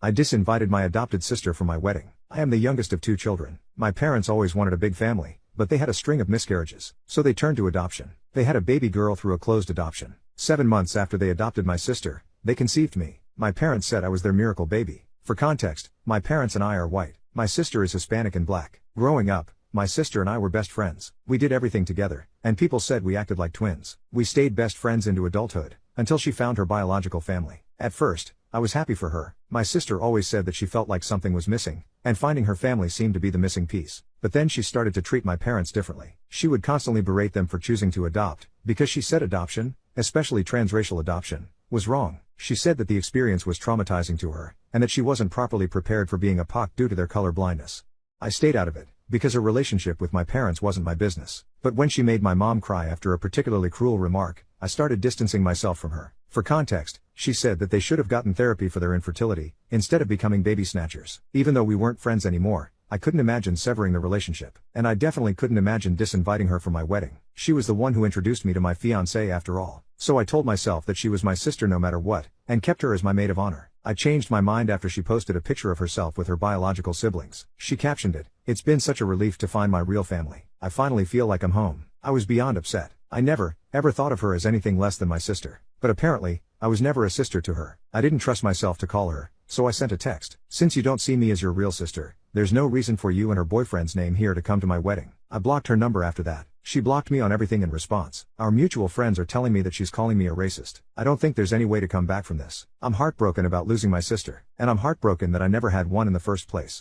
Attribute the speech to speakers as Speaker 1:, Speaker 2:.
Speaker 1: I disinvited my adopted sister from my wedding. I am the youngest of 2 children. My parents always wanted a big family, but they had a string of miscarriages, so they turned to adoption. They had a baby girl through a closed adoption. 7 months after they adopted my sister, they conceived me. My parents said I was their miracle baby. For context, my parents and I are white. My sister is Hispanic and black. Growing up, my sister and I were best friends. We did everything together, and people said we acted like twins. We stayed best friends into adulthood, until she found her biological family. At first, I was happy for her. My sister always said that she felt like something was missing, and finding her family seemed to be the missing piece. But then she started to treat my parents differently. She would constantly berate them for choosing to adopt, because she said adoption, especially transracial adoption, was wrong. She said that the experience was traumatizing to her, and that she wasn't properly prepared for being a POC due to their color blindness. I stayed out of it, because her relationship with my parents wasn't my business. But when she made my mom cry after a particularly cruel remark, I started distancing myself from her. For context, she said that they should have gotten therapy for their infertility, instead of becoming baby snatchers. Even though we weren't friends anymore, I couldn't imagine severing the relationship. And I definitely couldn't imagine disinviting her from my wedding. She was the one who introduced me to my fiancé after all. So I told myself that she was my sister no matter what, and kept her as my maid of honor. I changed my mind after she posted a picture of herself with her biological siblings. She captioned it, "It's been such a relief to find my real family. I finally feel like I'm home." I was beyond upset. I never, ever thought of her as anything less than my sister. But apparently, I was never a sister to her. I didn't trust myself to call her, so I sent a text. "Since you don't see me as your real sister, there's no reason for you and her boyfriend's name here to come to my wedding." I blocked her number after that. She blocked me on everything in response. Our mutual friends are telling me that she's calling me a racist. I don't think there's any way to come back from this. I'm heartbroken about losing my sister, and I'm heartbroken that I never had one in the first place.